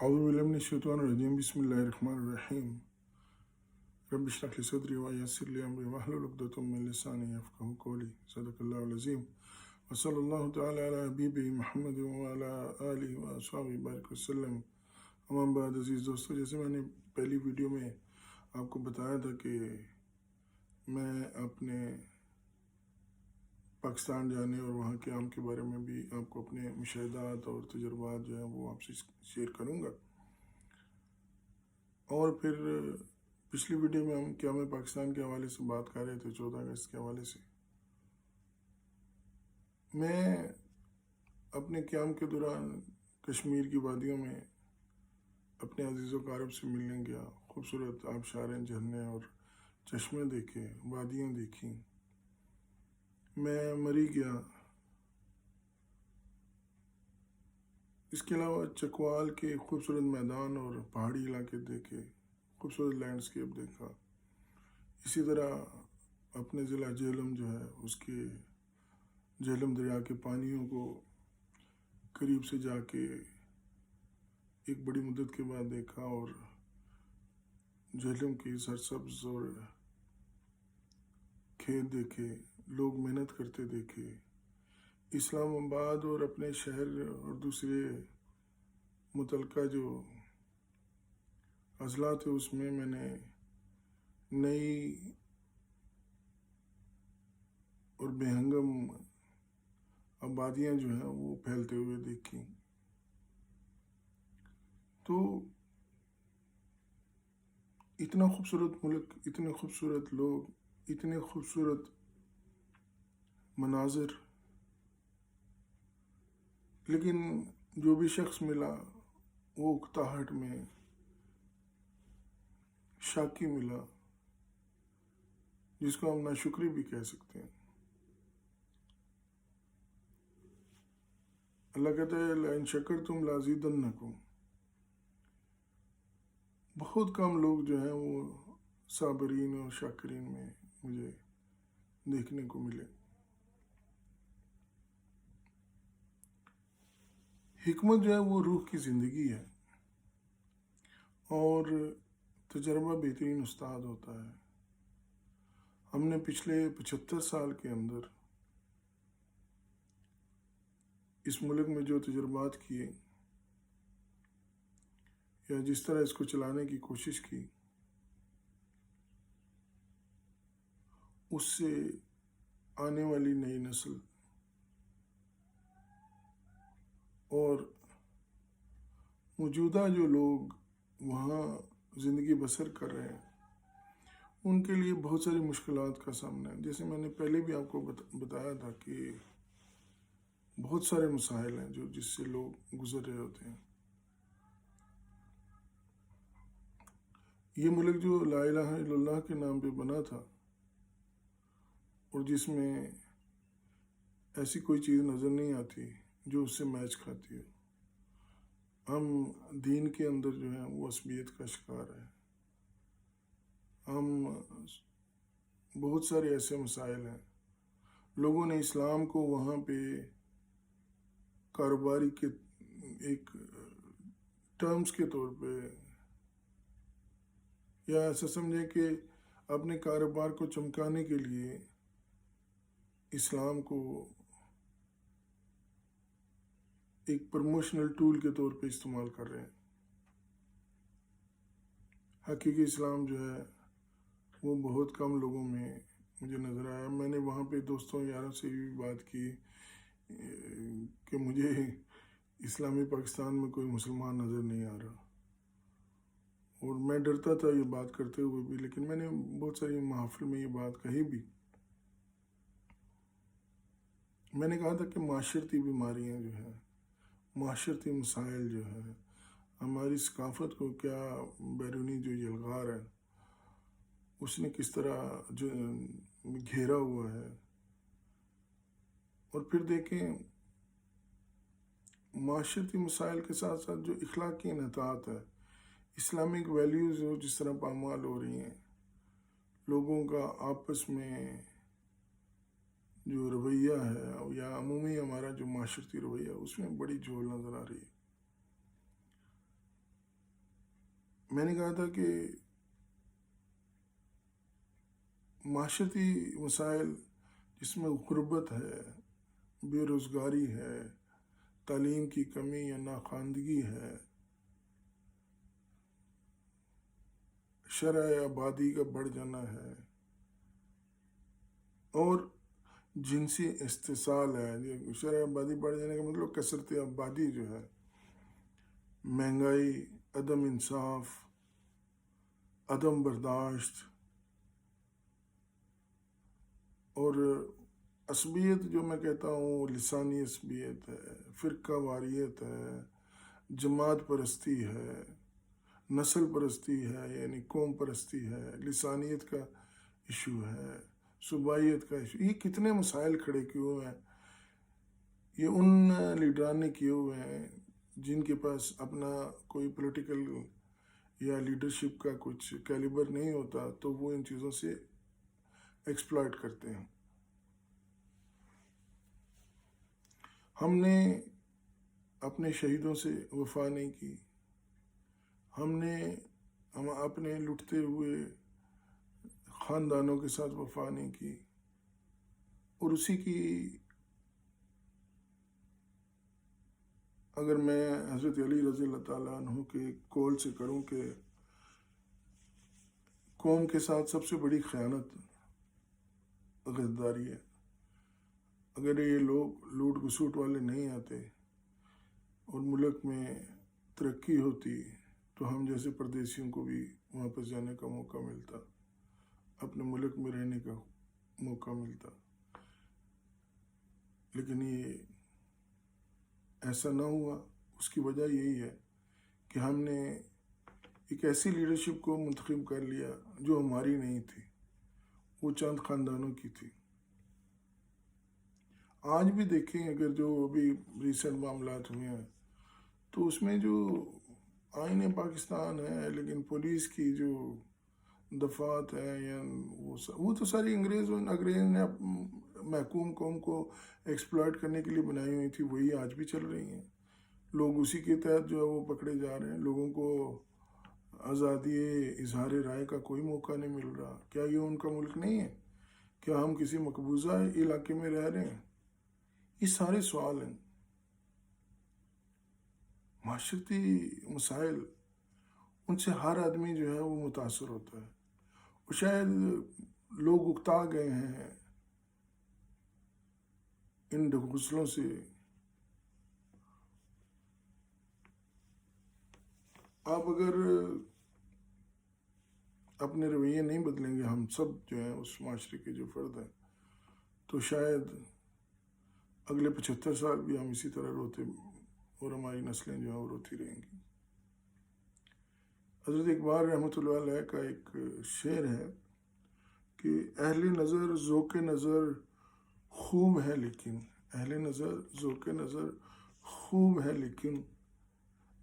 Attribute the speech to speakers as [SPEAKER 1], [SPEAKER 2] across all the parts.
[SPEAKER 1] أعوذ بالله من الشيطان الرجيم بسم الله الرحمن الرحيم رب اشرح لي صدري ويسر لي أمري واحلل عقدة من لساني يفقهوا قولي صدق الله العظيم وصلی اللہ تعالی علی حبیبہ محمد وعلی آلہ وصحبہ بارک وسلم. اما بعد عزیز دوستو، جیسے میں نے پہلی ویڈیو میں آپ کو بتایا تھا کہ میں اپنے پاکستان جانے اور وہاں کے عام کے بارے میں بھی آپ کو اپنے مشاہدات اور تجربات جو ہیں وہ آپ سے شیئر کروں گا. اور پھر پچھلی ویڈیو میں ہم قیام پاکستان کے حوالے سے بات کر رہے تھے، 14 اگست کے حوالے سے. میں اپنے قیام کے دوران کشمیر کی وادیوں میں اپنے عزیز و اقارب سے ملنے گیا. خوبصورت آبشاریں، جھرنے اور چشمے دیکھے، وادیاں دیکھیں. میں مری گیا. اس کے علاوہ چکوال کے خوبصورت میدان اور پہاڑی علاقے دیکھے، خوبصورت لینڈسکیپ دیکھا. اسی طرح اپنے ضلع جہلم جو ہے اس کے جہلم دریا کے پانیوں کو قریب سے جا کے ایک بڑی مدت کے بعد دیکھا اور جہلم کی سرسبز اور کھیت دیکھے، لوگ محنت کرتے دیکھے. اسلام آباد اور اپنے شہر اور دوسرے متعلقہ جو اضلاع تھے اس میں نے نئی اور بہنگم آبادیاں جو ہیں وہ پھیلتے ہوئے دیکھی. تو اتنا خوبصورت ملک، اتنے خوبصورت لوگ، اتنے خوبصورت مناظر، لیکن جو بھی شخص ملا وہ اکتاہٹ میں شاکی ملا، جس کو ہم ناشکری بھی کہہ سکتے ہیں. اللہ کہتا ہے لَإِن شَكَرْتُمْ لَأَزِيدَنَّكُمْ. بہت کم لوگ جو ہیں وہ صابرین اور شاکرین میں مجھے دیکھنے کو ملے. حکمت جو ہے وہ روح کی زندگی ہے اور تجربہ بہترین استاد ہوتا ہے. ہم نے پچھلے 75 سال کے اندر اس ملک میں جو تجربات کیے یا جس طرح اس کو چلانے کی کوشش کی، اس سے آنے والی نئی نسل اور موجودہ جو لوگ وہاں زندگی بسر کر رہے ہیں ان کے لیے بہت ساری مشکلات کا سامنا ہے. جیسے میں نے پہلے بھی آپ کو بتایا تھا کہ بہت سارے مسائل ہیں جس سے لوگ گزر رہے ہوتے ہیں. یہ ملک جو لا الہ الا اللہ کے نام پہ بنا تھا اور جس میں ایسی کوئی چیز نظر نہیں آتی جو اس سے میچ کھاتی ہو. ہم دین کے اندر جو ہیں وہ عصبیت کا شکار ہیں. ہم بہت سارے ایسے مسائل ہیں. لوگوں نے اسلام کو وہاں پہ کاروباری کے ایک ٹرمز کے طور پہ یا ایسا سمجھیں کہ اپنے کاروبار کو چمکانے کے لیے اسلام کو ایک پروموشنل ٹول کے طور پہ استعمال کر رہے ہیں. حقیقی اسلام جو ہے وہ بہت کم لوگوں میں مجھے نظر آیا. میں نے وہاں پہ دوستوں یاروں سے بھی بات کی کہ مجھے اسلامی پاکستان میں کوئی مسلمان نظر نہیں آ رہا، اور میں ڈرتا تھا یہ بات کرتے ہوئے بھی، لیکن میں نے بہت ساری محافل میں یہ بات کہی بھی. میں نے کہا تھا کہ معاشرتی بیماریاں جو ہیں، معاشرتی مسائل جو ہیں، ہماری ثقافت کو کیا بیرونی جو یلغار ہے اس نے کس طرح جو گھیرا ہوا ہے. اور پھر دیکھیں معاشرتی مسائل کے ساتھ ساتھ جو اخلاقی انحطاط ہے، اسلامک ویلیوز جس طرح پامال ہو رہی ہیں، لوگوں کا آپس میں جو رویہ ہے یا عمومی ہمارا جو معاشرتی رویہ اس میں بڑی جھول نظر آ رہی ہے. میں نے کہا تھا کہ معاشرتی مسائل جس میں غربت ہے، بے روزگاری ہے، تعلیم کی کمی یا ناخواندگی ہے، شرح آبادی کا بڑھ جانا ہے، اور جنسی استحصال ہے۔ شرح آبادی بڑھ جانے کا مطلب کثرت آبادی جو ہے، مہنگائی، عدم انصاف، عدم برداشت، اور عصبیت جو میں کہتا ہوں، لسانی عصبیت ہے، فرقہ واریت ہے، جماعت پرستی ہے، نسل پرستی ہے یعنی قوم پرستی ہے، لسانیت کا ایشو ہے، صوبائیت کا ایشو، یہ کتنے مسائل کھڑے کیے ہوئے ہیں۔ یہ ان لیڈران نے کیے ہوئے ہیں جن کے پاس اپنا کوئی پولیٹیکل یا لیڈرشپ کا کچھ کیلیبر نہیں ہوتا، تو وہ ان چیزوں سے ایکسپلائٹ کرتے ہیں۔ ہم نے اپنے شہیدوں سے وفا نہیں کی، ہم اپنے لٹتے ہوئے خاندانوں کے ساتھ وفا نہیں کی، اور اسی کی اگر میں حضرت علی رضی اللہ تعالیٰ عنہ کے قول سے کروں کہ قوم کے ساتھ سب سے بڑی خیانت غداری ہے۔ اگر یہ لوگ لوٹ گسوٹ والے نہیں آتے اور ملک میں ترقی ہوتی تو ہم جیسے پردیسیوں کو بھی واپس جانے کا موقع ملتا، اپنے ملک میں رہنے کا موقع ملتا، لیکن یہ ایسا نہ ہوا۔ اس کی وجہ یہی ہے کہ ہم نے ایک ایسی لیڈرشپ کو منتخب کر لیا جو ہماری نہیں تھی، وہ چند خاندانوں کی تھی۔ آج بھی دیکھیں، اگر جو ابھی ریسنٹ معاملات ہوئے ہیں تو اس میں جو آئین پاکستان ہے، لیکن پولیس کی جو دفعات ہیں یا وہ تو ساری انگریز نے محکوم قوم کو ایکسپلائٹ کرنے کے لیے بنائی ہوئی تھی، وہی آج بھی چل رہی ہیں۔ لوگ اسی کے تحت جو ہے وہ پکڑے جا رہے ہیں، لوگوں کو آزادی اظہار رائے کا کوئی موقع نہیں مل رہا۔ کیا یہ ان کا ملک نہیں ہے؟ کیا ہم کسی مقبوضہ علاقے میں رہ رہے ہیں؟ یہ سارے سوال ہیں۔ معاشرتی مسائل، ان سے ہر آدمی جو ہے وہ متاثر ہوتا ہے، اور شاید لوگ اکتا گئے ہیں ان غسلوں سے۔ آپ اگر اپنے رویے نہیں بدلیں گے، ہم سب جو ہیں اس معاشرے کے جو فرد ہیں، تو شاید اگلے 75 سال بھی ہم اسی طرح روتے، اور ہماری نسلیں جو ہیں وہ روتی رہیں گی۔ حضرت اقبال رحمۃ اللہ علیہ کا ایک شعر ہے کہ اہل نظر ذوق نظر خوب ہے، لیکن اہل نظر ذوق نظر خوب ہے، لیکن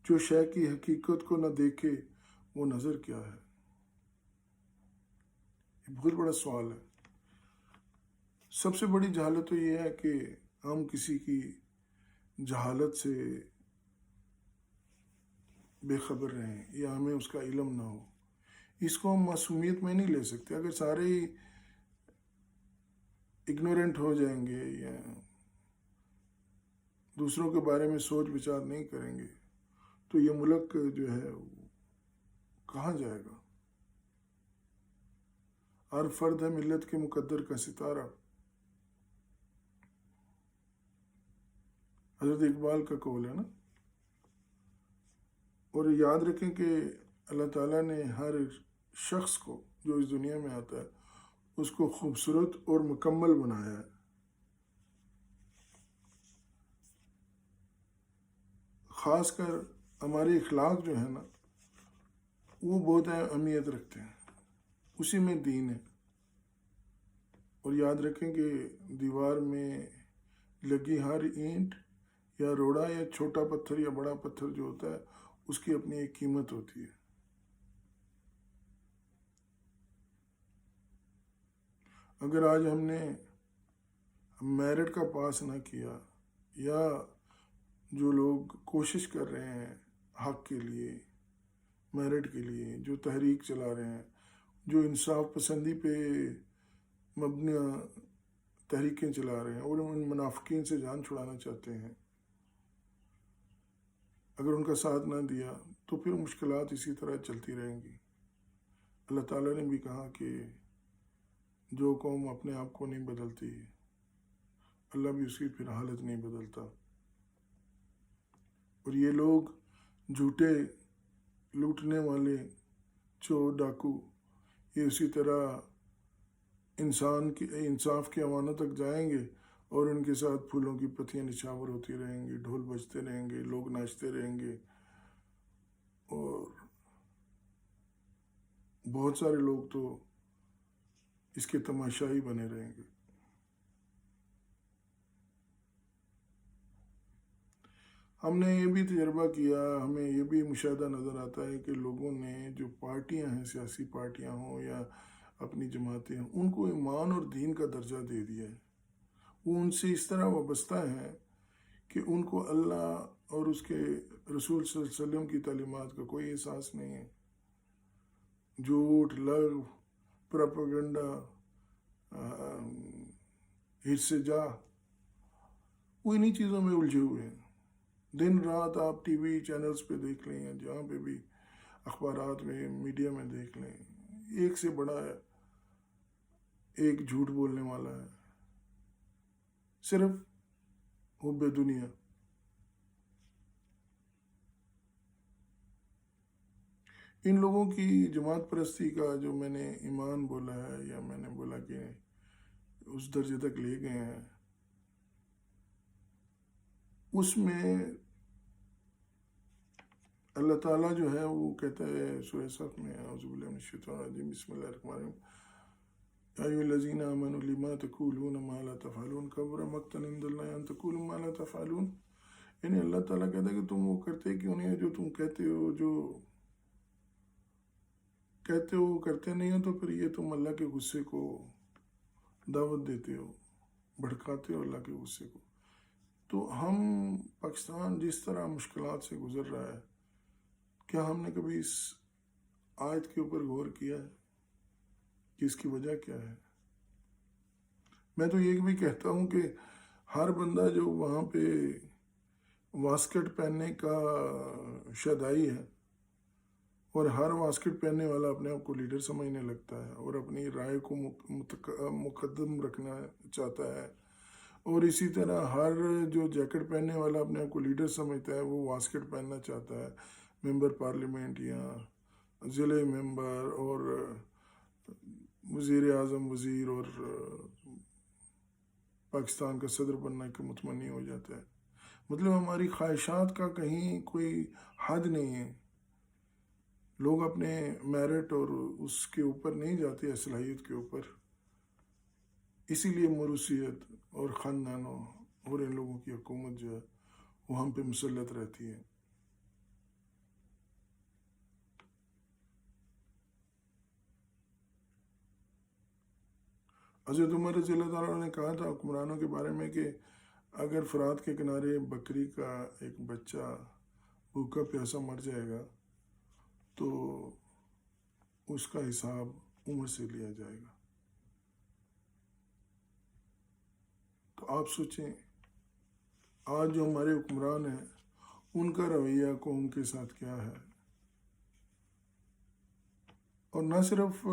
[SPEAKER 1] جو شے کی حقیقت کو نہ دیکھے وہ نظر کیا ہے؟ یہ بہت بڑا سوال ہے۔ سب سے بڑی جہالت تو یہ ہے کہ ہم کسی کی جہالت سے بے خبر رہیں یا ہمیں اس کا علم نہ ہو۔ اس کو ہم معصومیت میں نہیں لے سکتے۔ اگر سارے ہی اگنورنٹ ہو جائیں گے یا دوسروں کے بارے میں سوچ بچار نہیں کریں گے تو یہ ملک جو ہے کہاں جائے گا؟ ہر فرد ہے ملت کے مقدر کا ستارہ، حضرت اقبال کا قول ہے نا۔ اور یاد رکھیں کہ اللہ تعالیٰ نے ہر شخص کو جو اس دنیا میں آتا ہے اس کو خوبصورت اور مکمل بنایا ہے۔ خاص کر ہمارے اخلاق جو ہے نا وہ بہت اہمیت رکھتے ہیں، اسی میں دین ہے۔ اور یاد رکھیں کہ دیوار میں لگی ہر اینٹ یا روڑا یا چھوٹا پتھر یا بڑا پتھر جو ہوتا ہے اس کی اپنی ایک قیمت ہوتی ہے۔ اگر آج ہم نے میرٹ کا پاس نہ کیا، یا جو لوگ کوشش کر رہے ہیں حق کے لیے میرٹ کے لیے جو تحریک چلا رہے ہیں، جو انصاف پسندی پہ مبنی تحریکیں چلا رہے ہیں اور ان منافقین سے جان چھڑانا چاہتے ہیں، اگر ان کا ساتھ نہ دیا تو پھر مشکلات اسی طرح چلتی رہیں گی۔ اللہ تعالیٰ نے بھی کہا کہ جو قوم اپنے آپ کو نہیں بدلتی، اللہ بھی اس کی پھر حالت نہیں بدلتا۔ اور یہ لوگ جھوٹے لوٹنے والے چور ڈاکو، یہ اسی طرح انصاف کے امانت تک جائیں گے اور ان کے ساتھ پھولوں کی پتیاں نچھاور ہوتی رہیں گی، ڈھول بجتے رہیں گے، لوگ ناچتے رہیں گے، اور بہت سارے لوگ تو اس کے تماشائی بنے رہیں گے۔ ہم نے یہ بھی تجربہ کیا، ہمیں یہ بھی مشاہدہ نظر آتا ہے کہ لوگوں نے جو پارٹیاں ہیں، سیاسی پارٹیاں ہوں یا اپنی جماعتیں ہوں، ان کو ایمان اور دین کا درجہ دے دیا ہے۔ وہ ان سے اس طرح وابستہ ہیں کہ ان کو اللہ اور اس کے رسول صلی اللہ علیہ وسلم کی تعلیمات کا کوئی احساس نہیں ہے۔ جھوٹ، لغو، پروپیگنڈا، حرص جاہ، وہ انہی چیزوں میں الجھے ہوئے ہیں۔ دن رات آپ ٹی وی چینلز پہ دیکھ لیں یا جہاں پہ بھی اخبارات میں، میڈیا میں دیکھ لیں، ایک سے بڑا ہے، ایک جھوٹ بولنے والا ہے، صرف حب دنیا۔ ان لوگوں کی جماعت پرستی کا جو میں نے ایمان بولا ہے، یا میں نے بولا کہ اس درجے تک لے گئے ہیں، اس میں اللہ تعالیٰ جو ہے وہ کہتا ہے سورہ صف میں، اعوذ باللہ من الشیطان الرجیم، بسم اللہ الرحمن الرحیم، یا ایھا الذین آمنوا لما تقولون ما لا تفعلون کبر مقتا عند اللہ ان تقولوا ما لا تفعلون۔ یعنی اللہ تعالیٰ کہتا ہے کہ تم وہ کرتے کیوں نہیں، جو تم کہتے ہو، جو کہتے ہو کرتے نہیں ہو، تو پھر یہ تم اللہ کے غصے کو دعوت دیتے ہو، بھڑکاتے ہو اللہ کے غصے کو۔ تو ہم پاکستان جس طرح مشکلات سے گزر رہا ہے، کیا ہم نے کبھی اس آیت کے اوپر غور کیا ہے کہ اس کی وجہ کیا ہے؟ میں تو یہ بھی کہتا ہوں کہ ہر بندہ جو وہاں پہ واسکٹ پہننے کا شدائی ہے، اور ہر واسکٹ پہننے والا اپنے آپ کو لیڈر سمجھنے لگتا ہے اور اپنی رائے کو مقدم رکھنا چاہتا ہے، اور اسی طرح ہر جو جیکٹ پہننے والا اپنے آپ کو لیڈر سمجھتا ہے، وہ واسکٹ پہننا چاہتا ہے، ممبر پارلیمنٹ یا ضلع ممبر اور وزیر اعظم، وزیر اور پاکستان کا صدر بننے کا متمنی ہو جاتا ہے۔ مطلب ہماری خواہشات کا کہیں کوئی حد نہیں ہے۔ لوگ اپنے میرٹ اور اس کے اوپر نہیں جاتے، صلاحیت کے اوپر، اسی لیے موروثیت اور خاندانوں اور ان لوگوں کی حکومت جو ہے وہ ہم پہ مسلط رہتی ہے۔ حضرت عمر رضی اللہ تعالیٰ نے کہا تھا حکمرانوں کے بارے میں کہ اگر فرات کے کنارے بکری کا ایک بچہ بھوکا پیاسا مر جائے گا تو اس کا حساب عمر سے لیا جائے گا۔ تو آپ سوچیں آج جو ہمارے حکمران ہیں ان کا رویہ قوم کے ساتھ کیا ہے، اور نہ صرف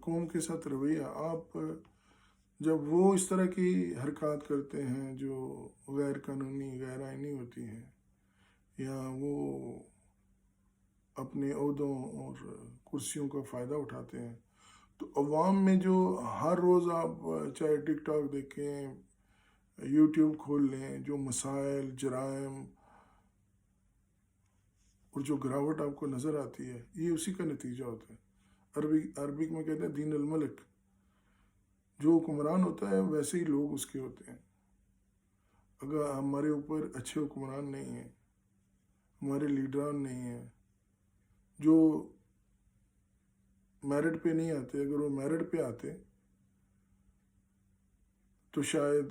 [SPEAKER 1] قوم کے ساتھ رویہ، آپ جب وہ اس طرح کی حرکات کرتے ہیں جو غیر قانونی، غیر آئینی ہوتی ہیں، یا وہ اپنے عہدوں اور کرسیوں کا فائدہ اٹھاتے ہیں، تو عوام میں جو ہر روز آپ چاہے ٹک ٹاک دیکھیں، یوٹیوب کھول لیں، جو مسائل، جرائم اور جو گراوٹ آپ کو نظر آتی ہے، یہ اسی کا نتیجہ ہوتا ہے۔ عربک میں کہتے ہیں دین الملک، جو حکمران ہوتا ہے ویسے ہی لوگ اس کے ہوتے ہیں۔ اگر ہمارے اوپر اچھے حکمران نہیں ہیں، ہمارے لیڈران نہیں ہیں جو میرٹ پہ نہیں آتے، اگر وہ میرٹ پہ آتے تو شاید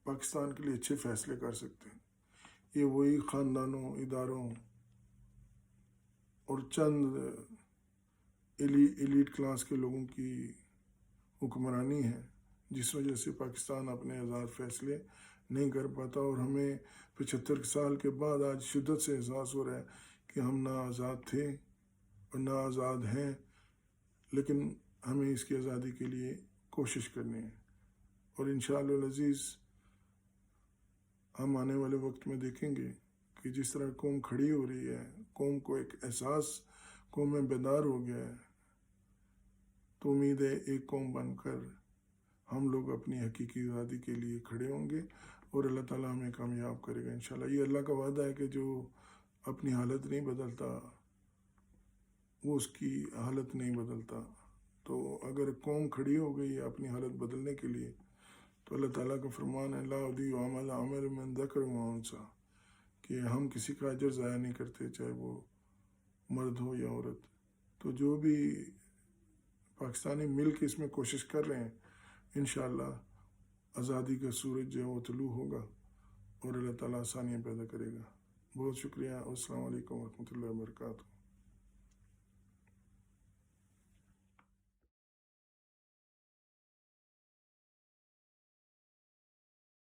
[SPEAKER 1] پاکستان کے لیے اچھے فیصلے کر سکتے ہیں۔ یہ وہی خاندانوں، اداروں اور چند ایلیٹ کلاس کے لوگوں کی حکمرانی ہے، جس وجہ سے پاکستان اپنے آزاد فیصلے نہیں کر پاتا، اور ہمیں 75 سال کے بعد آج شدت سے احساس ہو رہا ہے کہ ہم نہ آزاد تھے اور نہ آزاد ہیں، لیکن ہمیں اس کی آزادی کے لیے کوشش کرنی ہے۔ اور انشاءاللہ العزیز ہم آنے والے وقت میں دیکھیں گے کہ جس طرح قوم کھڑی ہو رہی ہے، قوم کو ایک احساس قوم میں بیدار ہو گیا ہے، تو امید ہے ایک قوم بن کر ہم لوگ اپنی حقیقی آزادی کے لیے کھڑے ہوں گے، اور اللہ تعالیٰ ہمیں کامیاب کرے گا انشاءاللہ۔ یہ اللہ کا وعدہ ہے کہ جو اپنی حالت نہیں بدلتا وہ اس کی حالت نہیں بدلتا۔ تو اگر قوم کھڑی ہو گئی ہے اپنی حالت بدلنے کے لیے، تو اللہ تعالیٰ کا فرمان ہے لا اضیع عمل عامل من ذکر و انثی، کہ ہم کسی کا اجر ضائع نہیں کرتے، چاہے وہ مرد ہو یا عورت۔ تو جو بھی پاکستانی مل کے اس میں کوشش کر رہے ہیں، انشاءاللہ آزادی کا سورج جو ہے وہ طلوع ہوگا، اور اللہ تعالیٰ آسانیاں پیدا کرے گا۔ بہت شکریہ۔ السلام علیکم ورحمۃ اللہ وبرکاتہ۔